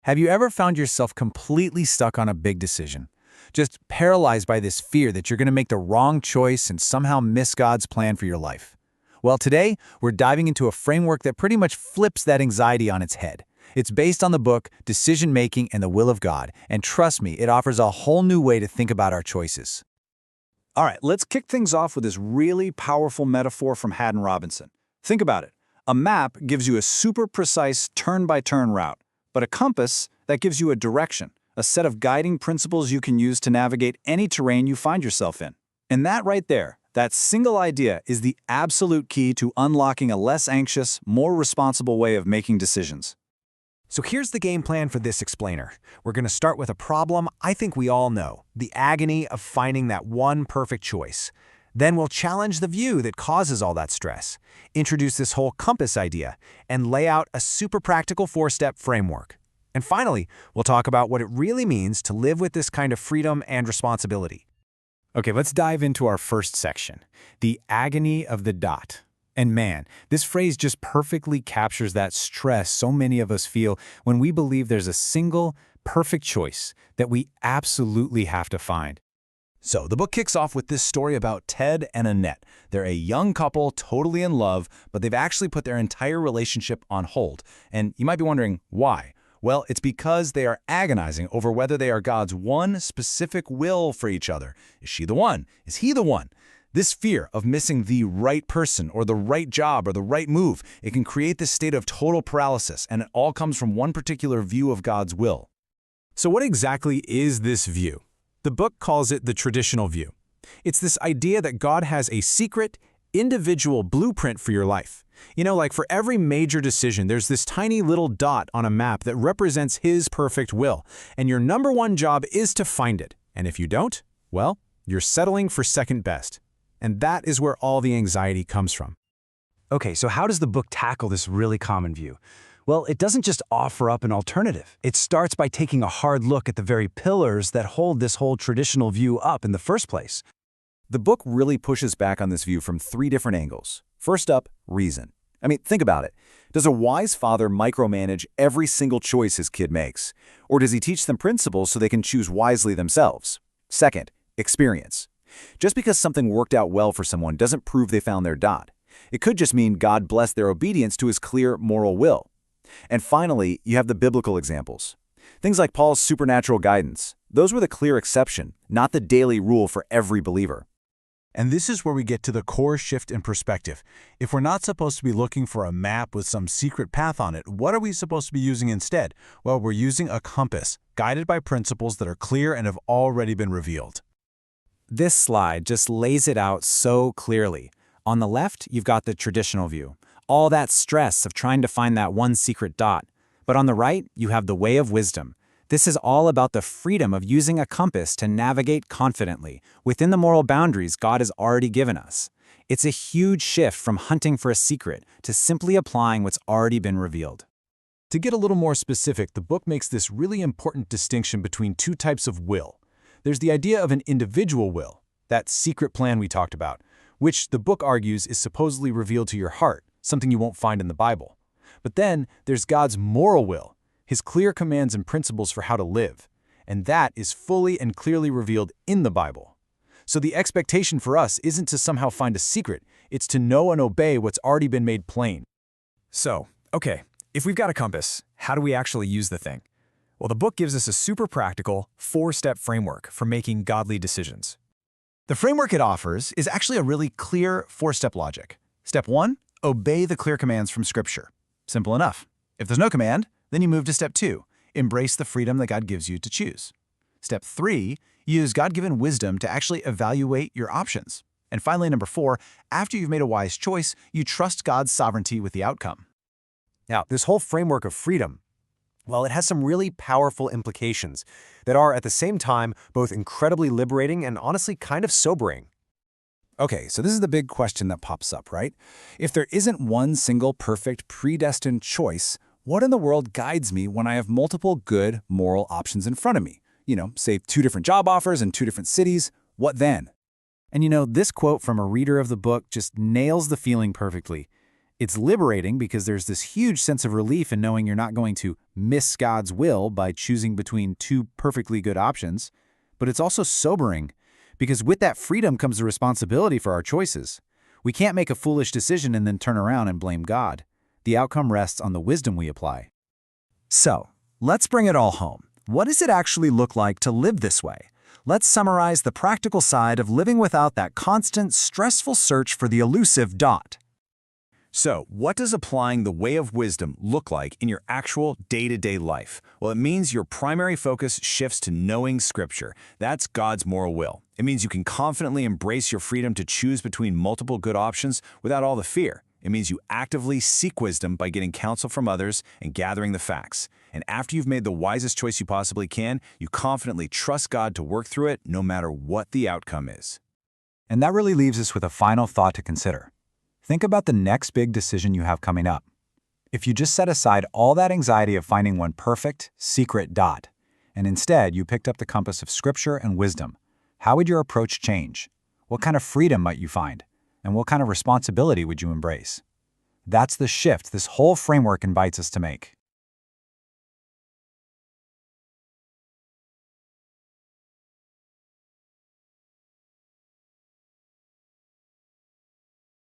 Have you ever found yourself completely stuck on a big decision? Just paralyzed by this fear that you're going to make the wrong choice and somehow miss God's plan for your life? Well, today, we're diving into a framework that pretty much flips that anxiety on its head. It's based on the book Decision Making and the Will of God, and trust me, it offers a whole new way to think about our choices. All right, let's kick things off with this really powerful metaphor from Haddon Robinson. Think about it. A map gives you a super precise turn-by-turn route, but a compass, that gives you a direction, a set of guiding principles you can use to navigate any terrain you find yourself in. And that right there, that single idea is the absolute key to unlocking a less anxious, more responsible way of making decisions. So here's the game plan for this explainer. We're going to start with a problem I think we all know, the agony of finding that one perfect choice. Then we'll challenge the view that causes all that stress, introduce this whole compass idea, and lay out a super practical 4-step framework. And finally, we'll talk about what it really means to live with this kind of freedom and responsibility. Okay, let's dive into our first section, the agony of the dot. And man, this phrase just perfectly captures that stress so many of us feel when we believe there's a single, perfect choice that we absolutely have to find. So the book kicks off with this story about Ted and Annette. They're a young couple, totally in love, but they've actually put their entire relationship on hold. And you might be wondering, why? Well, it's because they are agonizing over whether they are God's one specific will for each other. Is she the one? Is he the one? This fear of missing the right person or the right job or the right move, it can create this state of total paralysis, and it all comes from one particular view of God's will. So what exactly is this view? The book calls it the traditional view. It's this idea that God has a secret, individual blueprint for your life. You know, like for every major decision, there's this tiny little dot on a map that represents His perfect will, and your number one job is to find it. And if you don't, well, you're settling for second best. And that is where all the anxiety comes from. Okay, so how does the book tackle this really common view? Well, it doesn't just offer up an alternative. It starts by taking a hard look at the very pillars that hold this whole traditional view up in the first place. The book really pushes back on this view from 3 different angles. First up, reason. I mean, think about it. Does a wise father micromanage every single choice his kid makes? Or does he teach them principles so they can choose wisely themselves? Second, experience. Just because something worked out well for someone doesn't prove they found their dot. It could just mean God blessed their obedience to His clear moral will. And finally, you have the biblical examples. Things like Paul's supernatural guidance. Those were the clear exception, not the daily rule for every believer. And this is where we get to the core shift in perspective. If we're not supposed to be looking for a map with some secret path on it, what are we supposed to be using instead? Well, we're using a compass, guided by principles that are clear and have already been revealed. This slide just lays it out so clearly. On the left, you've got the traditional view, all that stress of trying to find that one secret dot. But on the right, you have the way of wisdom. This is all about the freedom of using a compass to navigate confidently within the moral boundaries God has already given us. It's a huge shift from hunting for a secret to simply applying what's already been revealed. To get a little more specific, the book makes this really important distinction between 2 types of will. There's the idea of an individual will, that secret plan we talked about, which the book argues is supposedly revealed to your heart, something you won't find in the Bible. But then there's God's moral will, His clear commands and principles for how to live, and that is fully and clearly revealed in the Bible. So the expectation for us isn't to somehow find a secret, it's to know and obey what's already been made plain. So, okay, if we've got a compass, how do we actually use the thing? Well, the book gives us a super practical 4-step framework for making godly decisions. The framework it offers is actually a really clear 4-step logic. Step 1, obey the clear commands from Scripture. Simple enough. If there's no command, then you move to step 2, embrace the freedom that God gives you to choose. Step 3, use God-given wisdom to actually evaluate your options. And finally, number 4, after you've made a wise choice, you trust God's sovereignty with the outcome. Now, this whole framework of freedom, well, it has some really powerful implications that are at the same time both incredibly liberating and honestly kind of sobering. Okay, so this is the big question that pops up, right? If there isn't one single perfect predestined choice, what in the world guides me when I have multiple good moral options in front of me? You know, say 2 different job offers in 2 different cities, what then? And you know, this quote from a reader of the book just nails the feeling perfectly. It's liberating because there's this huge sense of relief in knowing you're not going to miss God's will by choosing between two perfectly good options. But it's also sobering because with that freedom comes the responsibility for our choices. We can't make a foolish decision and then turn around and blame God. The outcome rests on the wisdom we apply. So, let's bring it all home. What does it actually look like to live this way? Let's summarize the practical side of living without that constant, stressful search for the elusive dot. So, what does applying the way of wisdom look like in your actual day-to-day life? Well, it means your primary focus shifts to knowing Scripture. That's God's moral will. It means you can confidently embrace your freedom to choose between multiple good options without all the fear. It means you actively seek wisdom by getting counsel from others and gathering the facts. And after you've made the wisest choice you possibly can, you confidently trust God to work through it no matter what the outcome is. And that really leaves us with a final thought to consider. Think about the next big decision you have coming up. If you just set aside all that anxiety of finding one perfect, secret dot, and instead you picked up the compass of Scripture and wisdom, how would your approach change? What kind of freedom might you find? And what kind of responsibility would you embrace? That's the shift this whole framework invites us to make.